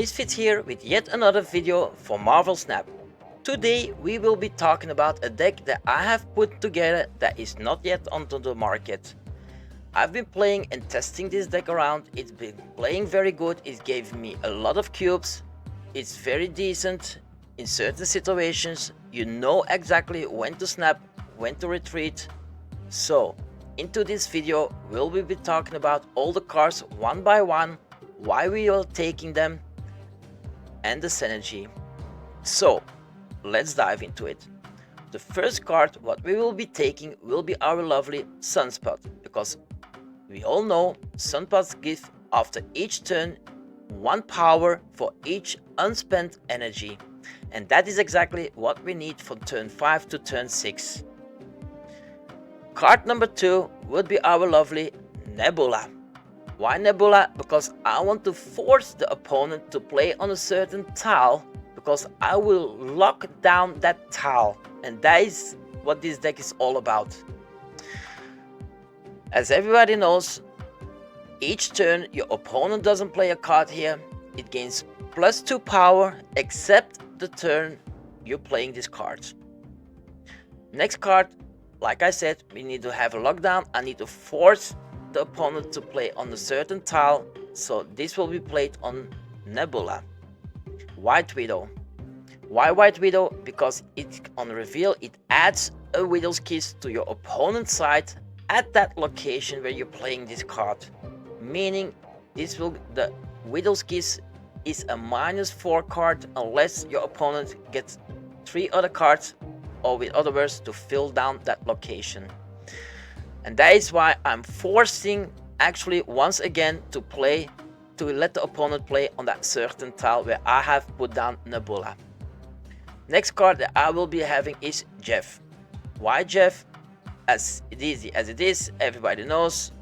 Misfits here with yet another video for Marvel Snap. Today we will be talking about a deck that I have put together that is not yet onto the market. I've been playing and testing this deck around, it's been playing very good, it gave me a lot of cubes, it's very decent in certain situations, you know exactly when to snap, when to retreat. So, into this video we'll be talking about all the cards one by one, why we are taking them, and the synergy. So, let's dive into it. The first card what we will be taking will be our lovely Sunspot, because we all know Sunspots give after each turn 1 power for each unspent energy, and that is exactly what we need from turn 5 to turn 6. Card number 2 would be our lovely Nebula. Why Nebula? Because I want to force the opponent to play on a certain tile, because I will lock down that tile, and that is what this deck is all about. As everybody knows, each turn your opponent doesn't play a card here, it gains +2 power except the turn you're playing this card. Next card, like I said, we need to have a lockdown. I need to force the opponent to play on a certain tile, so this will be played on Nebula. White Widow. Why White Widow? Because it on reveal it adds a Widow's Kiss to your opponent's side at that location where you're playing this card, meaning the Widow's Kiss is a -4 card unless your opponent gets 3 other cards, or with other words, to fill down that location. And that is why I'm forcing actually once again to let the opponent play on that certain tile where I have put down Nebula. Next card that I will be having is Jeff. Why Jeff? As easy as it is, everybody knows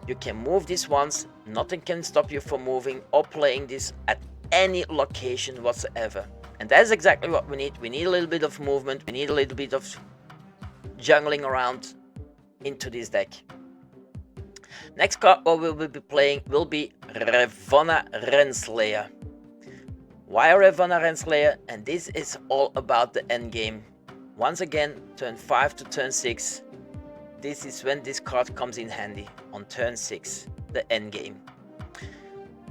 you can move this once, nothing can stop you from moving or playing this at any location whatsoever. And that's exactly what we need. We need a little bit of movement, we need a little bit of jungling around into this deck. Next card what we will be playing will be Ravonna Renslayer. Why Ravonna Renslayer? And this is all about the end game. Once again, turn 5 to turn 6. This is when this card comes in handy, on turn 6, the end game.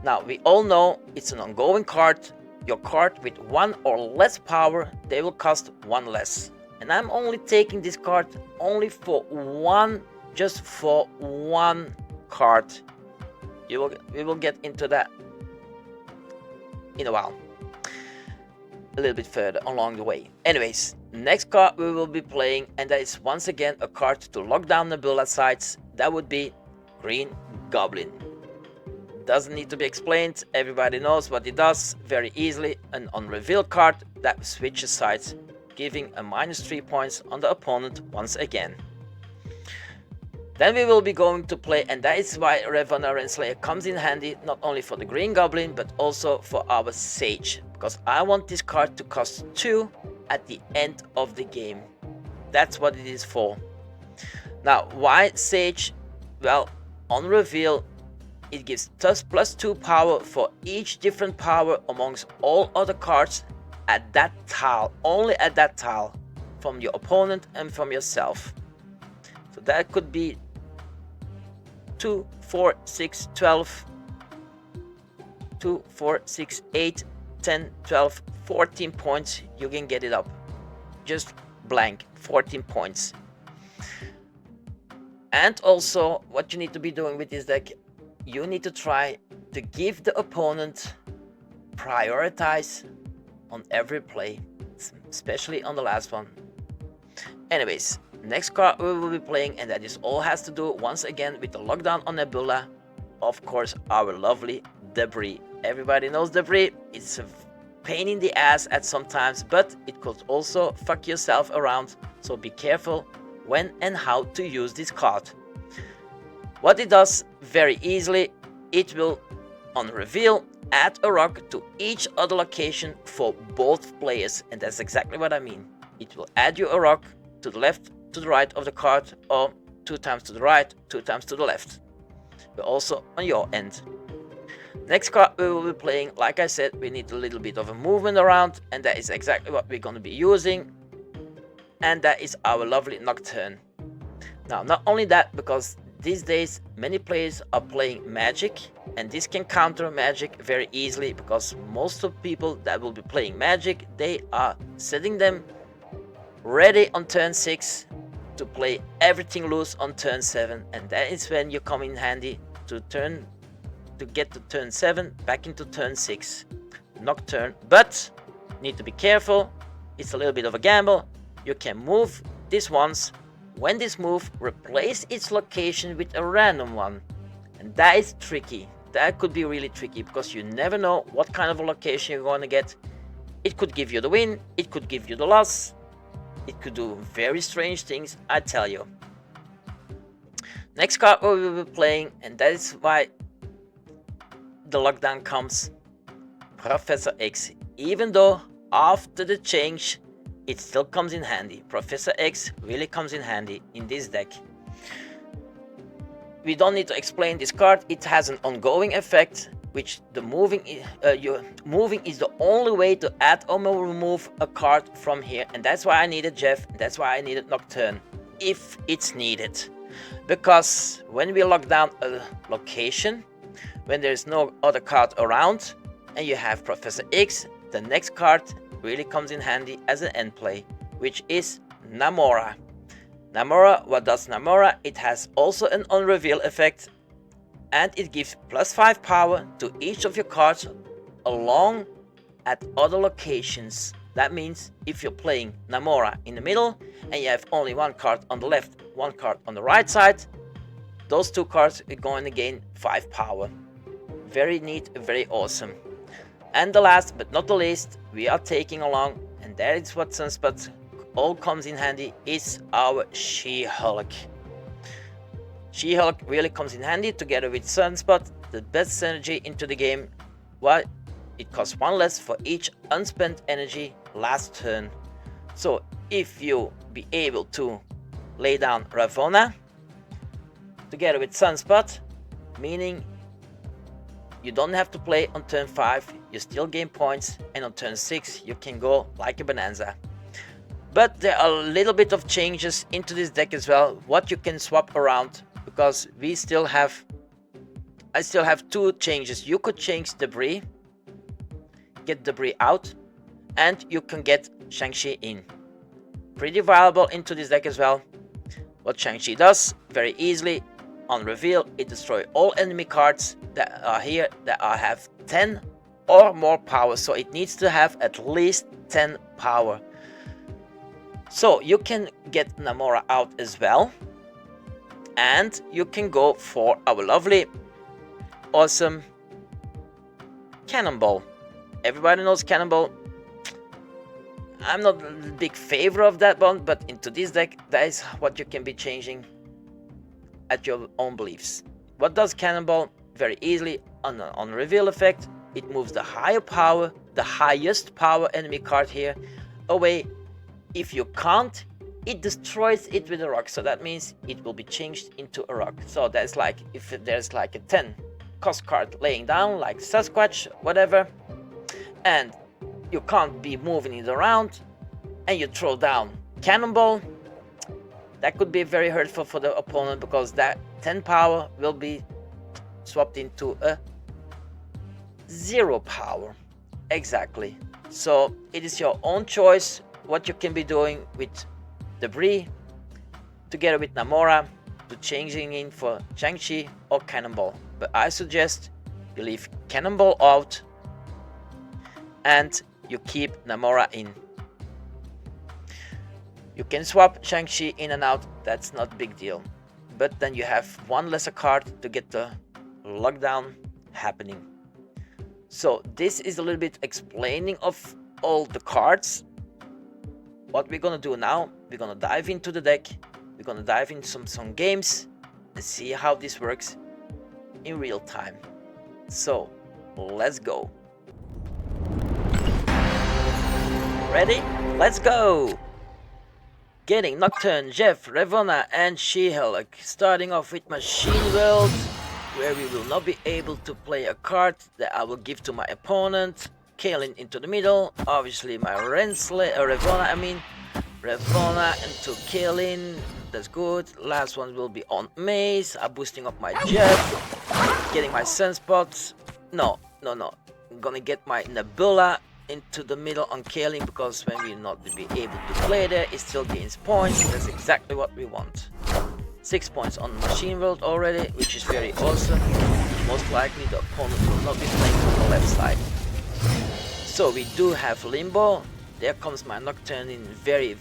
Now we all know it's an ongoing card. Your card with 1 or less power, they will cost 1 less. And I'm only taking this card only for just for one card. We will get into that in a while, a little bit further along the way. Anyways, next card we will be playing, and that is once again a card to lock down Nebula sides. That would be Green Goblin. Doesn't need to be explained, everybody knows what it does very easily. An on-reveal card that switches sides, giving a -3 points on the opponent once again. Then we will be going to play, and that is why Ravonna Renslayer comes in handy, not only for the Green Goblin but also for our Sage, because I want this card to cost 2 at the end of the game. That's what it is for. Now why Sage? Well, on reveal it gives +2 power for each different power amongst all other cards at that tile, only at that tile, from your opponent and from yourself. So that could be 2, 4, 6, 12, 2, 4, 6, 8, 10, 12, 14 points. You can get it up. Just blank, 14 points. And also, what you need to be doing with this deck, you need to try to give the opponent prioritize on every play, especially on the last one. Anyways, next card we will be playing, and that is all has to do once again with the lockdown on Nebula. Of course, our lovely Debris. Everybody knows Debris. It's a pain in the ass at some times, but it could also fuck yourself around, so be careful when and how to use this card. What it does very easily, it will on reveal add a rock to each other location for both players, and that's exactly what I mean. It will add you a rock to the left, to the right of the card, or 2 times to the right, 2 times to the left, but also on your end. Next card we will be playing, like I said, we need a little bit of a movement around, and that is exactly what we're going to be using. And that is our lovely Nocturne. Now, not only that, because these days many players are playing Magic, and this can counter Magic very easily, because most of people that will be playing Magic, they are setting them ready on turn 6 to play everything loose on turn 7, and that is when you come in handy to get to turn 7 back into turn 6 Nocturne. But need to be careful, it's a little bit of a gamble. You can move this once. When this move, replace its location with a random one, and that is tricky. That could be really tricky, because you never know what kind of a location you're going to get. It could give you the win, it could give you the loss, it could do very strange things, I tell you. Next card we will be playing, and that is why the lockdown comes, Professor X. Even though after the change it still comes in handy. Professor X really comes in handy in this deck. We don't need to explain this card. It has an ongoing effect, which the moving is the only way to add or remove a card from here, and that's why I needed Jeff. That's why I needed Nocturne, if it's needed. Because when we lock down a location, when there's no other card around, and you have Professor X, the next card really comes in handy as an end play, which is Namora. Namora, what does Namora? It has also an unreveal effect, and it gives +5 power to each of your cards along at other locations. That means if you're playing Namora in the middle and you have only one card on the left, one card on the right side, those two cards are going to gain 5 power. Very neat, very awesome. And the last but not the least, we are taking along, and that is what Sunspot all comes in handy, is our She-Hulk. She-Hulk really comes in handy together with Sunspot, the best synergy into the game. Why? It costs 1 less for each unspent energy last turn. So if you be able to lay down Ravonna together with Sunspot, meaning you don't have to play on turn 5, you still gain points, and on turn 6 you can go like a bonanza. But there are a little bit of changes into this deck as well, what you can swap around, because I still have 2 changes. You could change Debris, get Debris out, and you can get Shang-Chi in. Pretty viable into this deck as well. What Shang-Chi does, very easily, on reveal, it destroys all enemy cards that are here that have 10 or more power, so it needs to have at least 10 power. So you can get Namora out as well, and you can go for our lovely, awesome Cannonball. Everybody knows Cannonball. I'm not a big favor of that one, but into this deck, that is what you can be changing at your own beliefs. What does Cannonball? Very easily, on reveal effect, it moves the higher power, the highest power enemy card here away. If you can't, it destroys it with a rock, so that means it will be changed into a rock. So that's like, if there's like a 10 cost card laying down, like Sasquatch, whatever, and you can't be moving it around, and you throw down Cannonball, that could be very hurtful for the opponent, because that 10 power will be swapped into a 0 power. Exactly. So it is your own choice what you can be doing with Debris together with Namora to changing in for Shang-Chi or Cannonball. But I suggest you leave Cannonball out and you keep Namora in. You can swap Shang-Chi in and out, that's not a big deal. But then you have 1 lesser card to get the lockdown happening. So this is a little bit explaining of all the cards. What we're gonna do now, we're gonna dive into the deck, we're gonna dive into some games and see how this works in real time. So let's go. Ready? Let's go! Getting Nocturne, Jeff, Ravonna and She-Hulk. Starting off with Machine World. where we will not be able to play a card that I will give to my opponent. Kaelin into the middle, obviously my Revona, Revona into Kaelin, that's good. Last one will be on Maze. I'm boosting up my Jeff, getting my Sunspots. No. I'm gonna get my Nebula into the middle on Kaelin, because when we're not be able to play there, it still gains points. That's exactly what we want. 6 points on Machine World already, which is very awesome. Most likely the opponent will not be playing on the left side. So we do have Limbo. There comes my Nocturne in very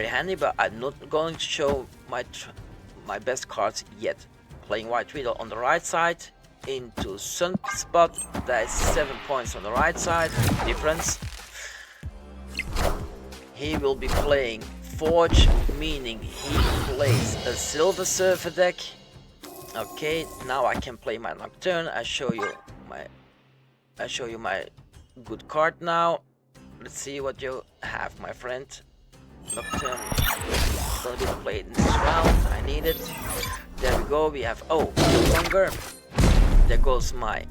handy, but I'm not going to show my best cards yet. Playing White Widow on the right side into Sunspot. That's 7 points on the right side difference. He will be playing Forge, meaning he plays a Silver Surfer deck. Okay, now I can play my Nocturne. I show you my good card now. Let's see what you have, my friend. Nocturne gonna be played in this round. I need it. There we go. We have no longer. There goes my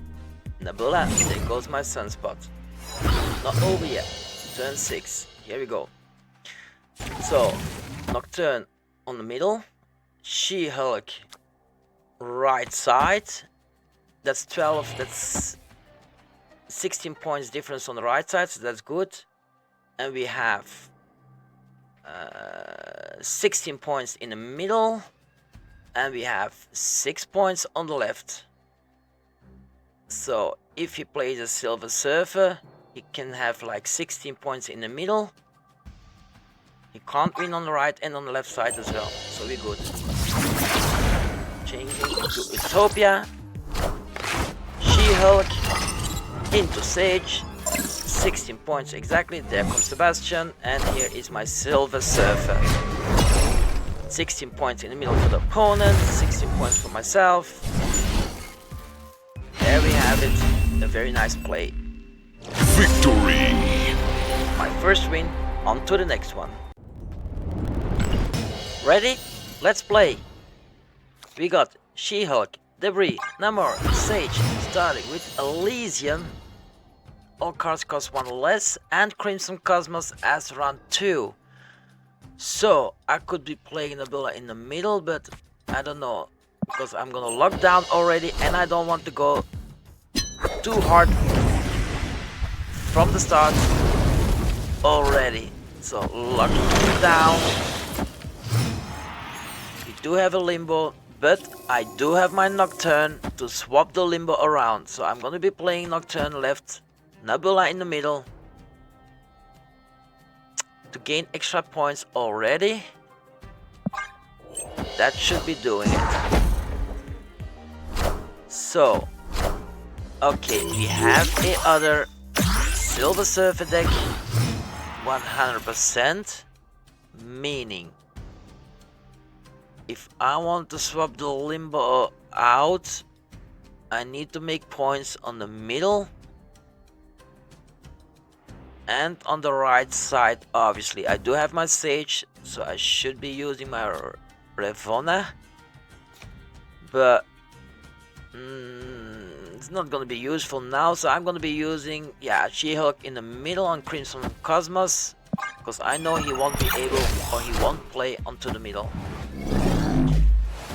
Nebula. There goes my Sunspot. Not over yet. Turn 6. Here we go. So Nocturne on the middle. She-Hulk right side. That's 12. That's 16 points difference on the right side, so that's good. And we have 16 points in the middle, and we have 6 points on the left. So if he plays a Silver Surfer, he can have like 16 points in the middle. He can't win on the right and on the left side as well, so we're good. Changing into Utopia. She-Hulk into Sage, 16 points exactly. There comes Sebastian, and here is my Silver Surfer. 16 points in the middle for the opponent, 16 points for myself. There we have it, a very nice play. Victory! My first win, on to the next one. Ready? Let's play. We got She-Hulk, Debris, Namor, Sage, starting with Elysium. All cards cost 1 less, and Crimson Cosmos as round 2. So I could be playing Nebula in the middle, but I don't know, because I'm gonna lock down already, and I don't want to go too hard from the start already. So locking down. We do have a Limbo, but I do have my Nocturne to swap the Limbo around. So I'm gonna be playing Nocturne left, Nebula in the middle, to gain extra points already. That should be doing it. So, okay, we have the other Silver Surfer deck, 100%, meaning if I want to swap the Limbo out, I need to make points on the middle and on the right side. Obviously I do have my Sage, so I should be using my Revona, but it's not gonna be useful now, so I'm gonna be using She-Hulk in the middle on Crimson Cosmos, because I know he won't be able, or he won't play onto the middle.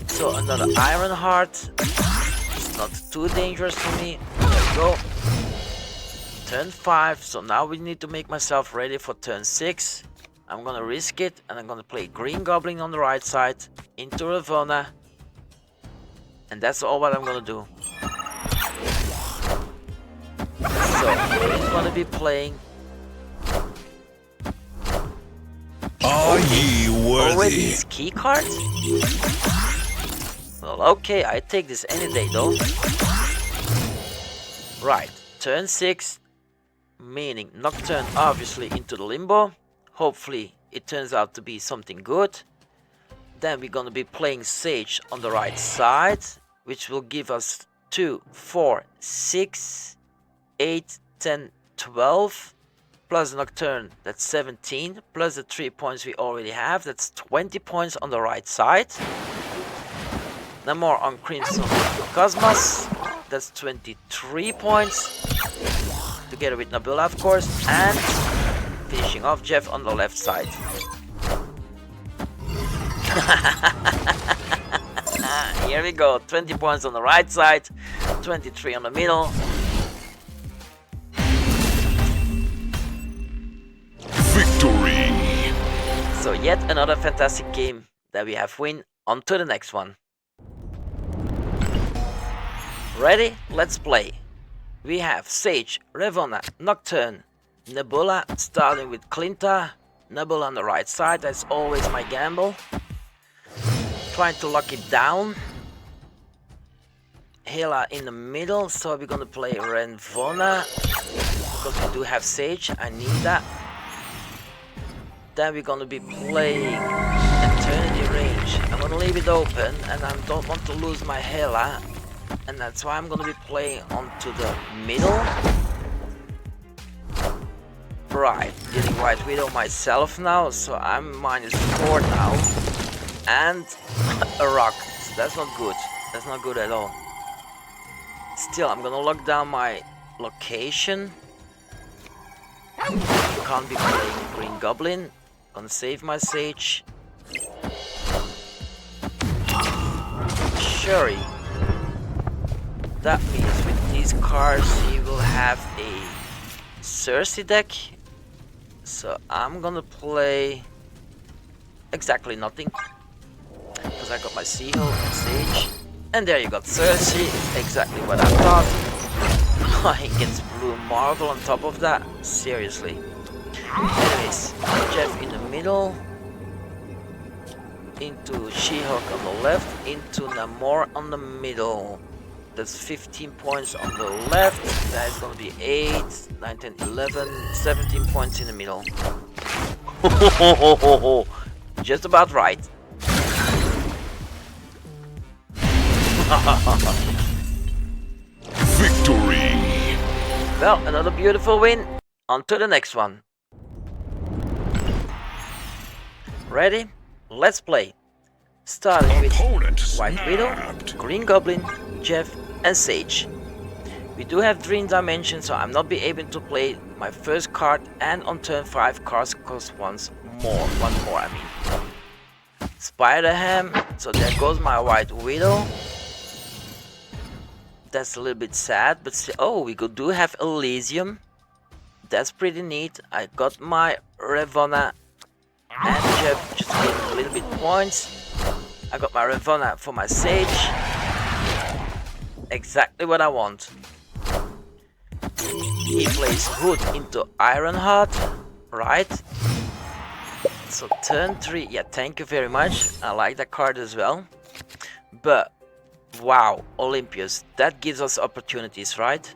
So another Ironheart, it's not too dangerous for me. There we go. Turn 5, so now we need to make myself ready for turn 6. I'm gonna risk it, and I'm gonna play Green Goblin on the right side into Ravonna, and that's all what I'm gonna do. So I'm gonna be playing. Are ye Already worthy? his key card? Well, okay, I take this any day though. Right, turn 6. Meaning Nocturne obviously into the Limbo. Hopefully it turns out to be something good. Then we're gonna be playing Sage on the right side, which will give us 2, 4, 6, 8, 10, 12. Plus Nocturne, that's 17. Plus the 3 points we already have, that's 20 points on the right side. No more on Crimson Cosmos. That's 23 points. Together with Nabula, of course. And finishing off Jeff on the left side. Here we go. 20 points on the right side. 23 on the middle. Victory! So yet another fantastic game that we have win. On to the next one. Ready? Let's play. We have Sage, Ravonna, Nocturne, Nebula, starting with Clinta. Nebula on the right side, that's always my gamble. Trying to lock it down. Hela in the middle, so we're gonna play Ravonna. Because we do have Sage, I need that. Then we're gonna be playing Eternity Range. I'm gonna leave it open and I don't want to lose my Hela. And that's why I'm gonna be playing onto the middle. Right, dealing White Widow myself now, so I'm -4 now. And a rock, so that's not good. That's not good at all. Still, I'm gonna lock down my location. Can't be playing Green Goblin. Gonna save my Sage. Shuri. That means with these cards he will have a Cersei deck. So I'm gonna play exactly nothing. Because I got my Seahole and Sage. And there you got Cersei. Exactly what I thought. He gets Blue Marvel on top of that. Seriously. Anyways, Jeff in the middle. Into She-Hulk on the left. Into Namor on the middle. That's 15 points on the left. That is gonna be 8, 9, 10, 11, 17 points in the middle. Just about right. Victory! Well, another beautiful win. On to the next one. Ready? Let's play. Starting with White Widow, Green Goblin, Jeff, and Sage. We do have Dream Dimension, so I'm not be able to play my first card, and on turn 5 cards cost one more I mean. Spider-Ham, so there goes my White Widow. That's a little bit sad, but oh, we do have Elysium. That's pretty neat. I got my Ravonna and Jeff just getting a little bit points. I got my Ravonna for my Sage. Exactly what I want. He plays Hood into Ironheart, right? So turn 3, yeah, thank you very much. I like that card as well. But wow, Olympus, that gives us opportunities, right?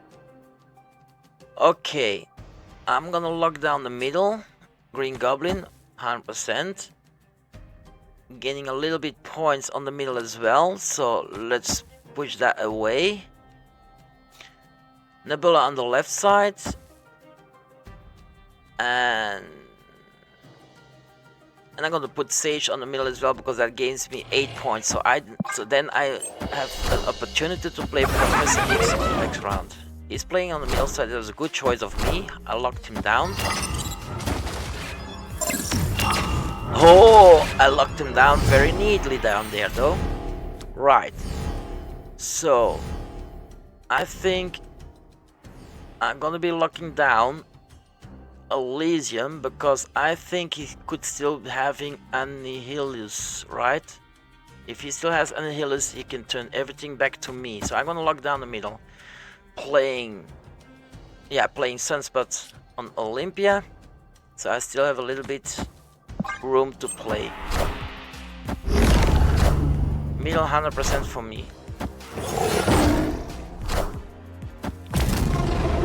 Okay, I'm gonna lock down the middle. Green Goblin, 100%. Gaining a little bit points on the middle as well, so let's push that away. Nebula on the left side. And I'm gonna put Sage on the middle as well because that gains me 8 points. So then I have an opportunity to play Professor X in the next round. He's playing on the middle side. It was a good choice of me. I locked him down. Oh, I locked him down very neatly down there though. Right. So I think I'm gonna be locking down Elysium because I think he could still be having Annihilus, right? If he still has Annihilus, he can turn everything back to me. So I'm gonna lock down the middle. Playing Sunspot on Olympia. So I still have a little bit room to play. Middle 100% for me.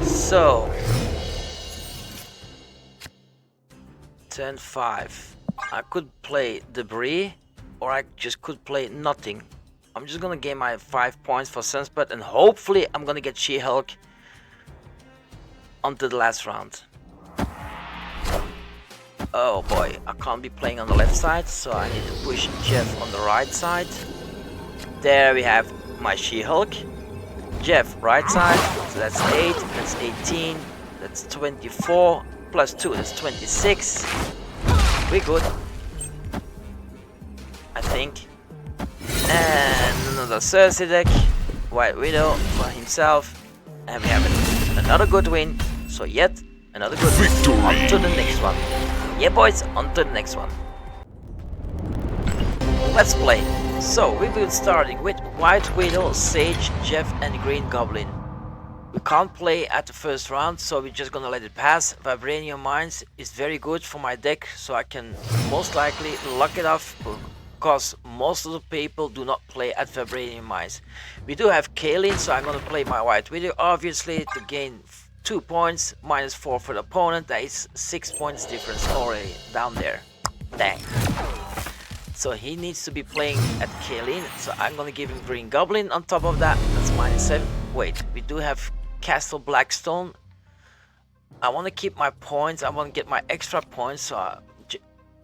So turn 5. I could play Debris or I just could play nothing. I'm just gonna gain my 5 points for Sunspot and hopefully I'm gonna get She-Hulk onto the last round. Oh boy, I can't be playing on the left side, so I need to push Jeff on the right side. There we have my She-Hulk. Jeff, right side, so that's 8, that's 18, that's 24, plus 2, that's 26. We good, I think. And another Cersei deck, White Widow for himself, and we have another good win. So yet another good win. Victory. On to the next one. Yeah, boys, on to the next one. Let's play. So we will starting with White Widow, Sage, Jeff, and Green Goblin. We can't play at the first round, so we're just gonna let it pass. Vibranium Mines is very good for my deck, so I can most likely lock it off, because most of the people do not play at Vibranium Mines. We do have Kaylin, so I'm gonna play my White Widow, obviously, to gain 2 points, -4 for the opponent. That is 6 points difference already down there. Dang. So he needs to be playing at Kaylin, so I'm gonna give him Green Goblin on top of that. That's -7. Wait, we do have Castle Blackstone. I want to keep my points. I want to get my extra points. So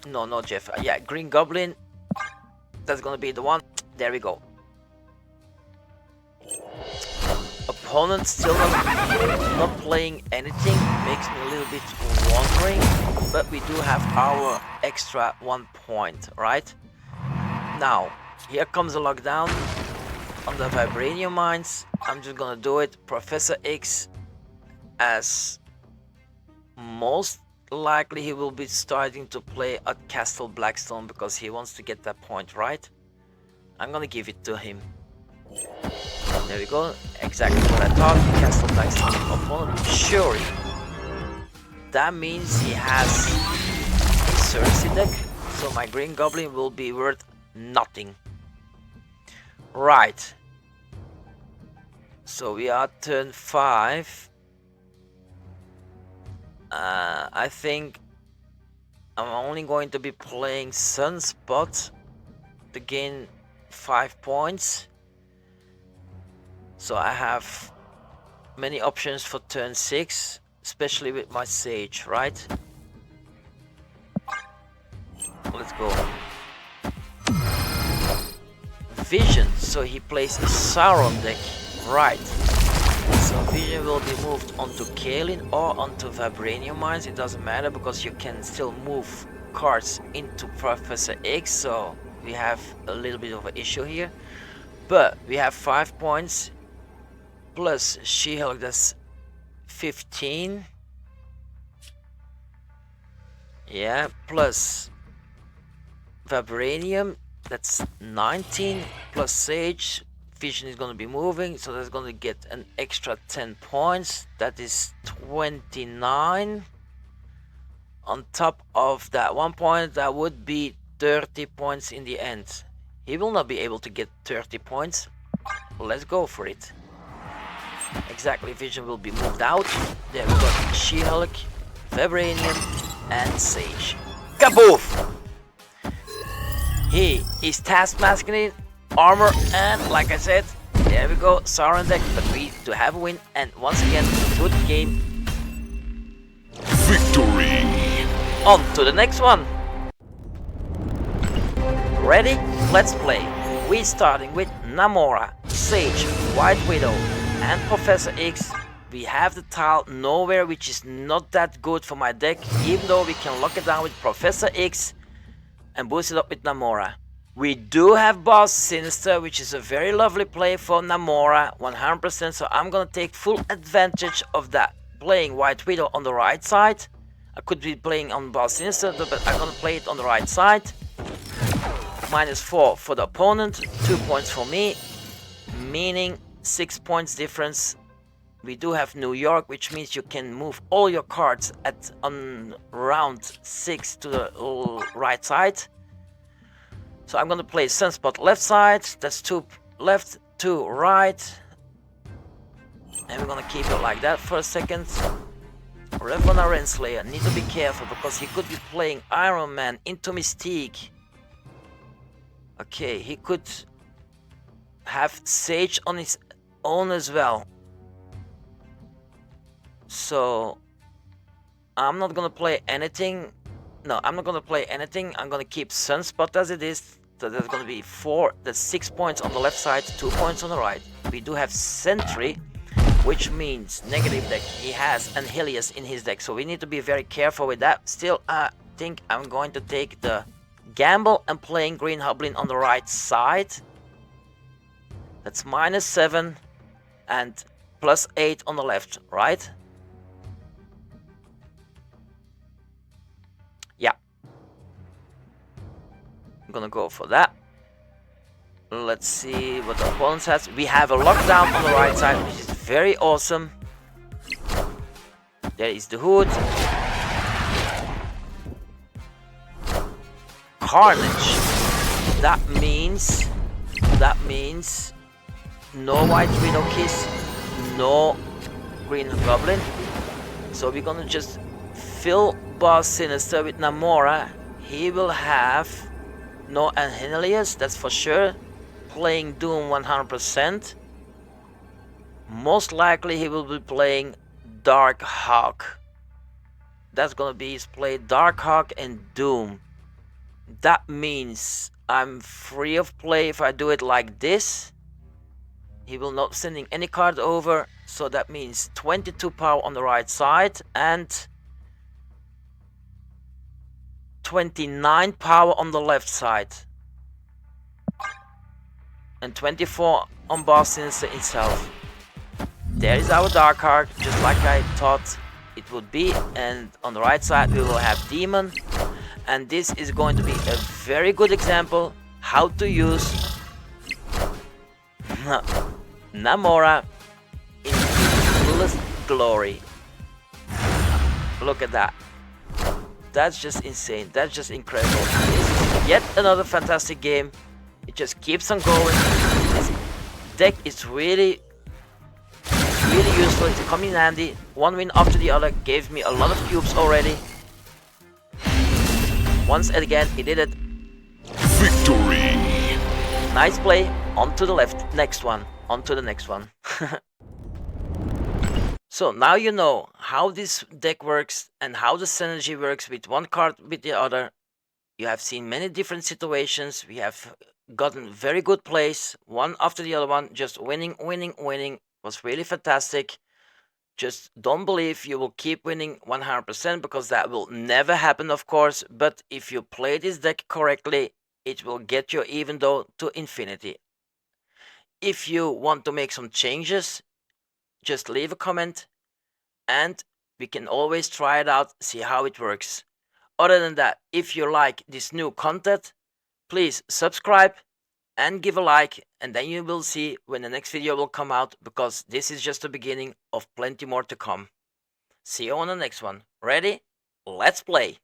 no, Jeff. Yeah, Green Goblin. That's gonna be the one. There we go. Opponent still not playing anything. Makes me a little bit wondering. But we do have our extra 1 point, right? Now, here comes the lockdown on the Vibranium Mines. I'm just gonna do it. Professor X, as most likely he will be starting to play at Castle Blackstone because he wants to get that point, right? I'm gonna give it to him. There we go. Exactly what I thought. Castle Blackstone opponent. Sure. That means he has a Cersei deck, so my Green Goblin will be worth nothing. Right. So we are turn 5. I think I'm only going to be playing Sunspot to gain 5 points. So I have many options for turn 6, especially with my Sage, right? Let's go. Vision, so he plays a Sauron deck, right? So Vision will be moved onto Kaylin or onto Vibranium Mines. It doesn't matter because you can still move cards into Professor X. So we have a little bit of an issue here, but we have 5 points plus She-Hulk. That's 15. Yeah, plus Vibranium. That's 19 plus Sage. Vision is going to be moving, so that's going to get an extra 10 points. That is 29. On top of that 1 point, that would be 30 points in the end. He will not be able to get 30 points. Let's go for it. Exactly, Vision will be moved out. There we got She-Hulk, Vibranium, and Sage. Kaboof! He is taskmasking it, armor, and like I said, there we go, Sauron deck, but we do have a win, and once again, good game. Victory! On to the next one. Ready? Let's play. We starting with Namora, Sage, White Widow, and Professor X. We have the tile Nowhere, which is not that good for my deck, even though we can lock it down with Professor X and boost it up with Namora. We do have Boss Sinister, which is a very lovely play for Namora, 100%, so I'm gonna take full advantage of that. Playing White Widow on the right side. I could be playing on Boss Sinister, but I'm gonna play it on the right side. -4 for the opponent, 2 points for me, meaning 6 points difference. We do have New York, which means you can move all your cards on round 6 to the right side. So I'm gonna play Sunspot left side. That's 2 left, 2 right. And we're gonna keep it like that for a second. Revona Renslayer, need to be careful because he could be playing Iron Man into Mystique. Okay, he could have Sage on his own as well. So I'm not gonna play anything. No, I'm not gonna play anything. I'm gonna keep Sunspot as it is. So there's going to be 4, that's 6 points on the left side, 2 points on the right. We do have Sentry, which means negative deck. He has Anhelios in his deck, so we need to be very careful with that. Still, I think I'm going to take the gamble and playing Green Hoblin on the right side. That's -7 and +8 on the left, right? Yeah. I'm gonna go for that. Let's see what the opponent has. We have a lockdown on the right side, which is very awesome. There is the hood. Carnage. That means no white Widow Kiss, no Green Goblin. So we're gonna just fill Boss Sinister with Namora. He will have no Anhelios, that's for sure. Playing Doom 100%. Most likely he will be playing Dark Hawk. That's gonna be his play, Dark Hawk and Doom. That means I'm free of play if I do it like this. He will not sending any card over, so that means 22 power on the right side and 29 power on the left side. And 24 on Boss Sinister itself. There is our Dark Hawk, just like I thought it would be. And on the right side we will have Demon. And this is going to be a very good example how to use Namora in fullest glory. Look at that. That's just insane. That's just incredible. This is yet another fantastic game. It just keeps on going. This deck is really useful. It's coming in handy. One win after the other gave me a lot of cubes already. Once again, he did it. Victory! Nice play. On to the left. Next one. On to the next one. So now you know how this deck works and how the synergy works with one card with the other. You have seen many different situations. We have gotten very good plays, one after the other one, just winning. Was really fantastic. Just don't believe you will keep winning 100% because that will never happen, of course. But if you play this deck correctly, it will get you even though to infinity. If you want to make some changes, just leave a comment and we can always try it out, see how it works. Other than that, if you like this new content, please subscribe and give a like, and then you will see when the next video will come out, because this is just the beginning of plenty more to come. See you on the next one. Ready? Let's play!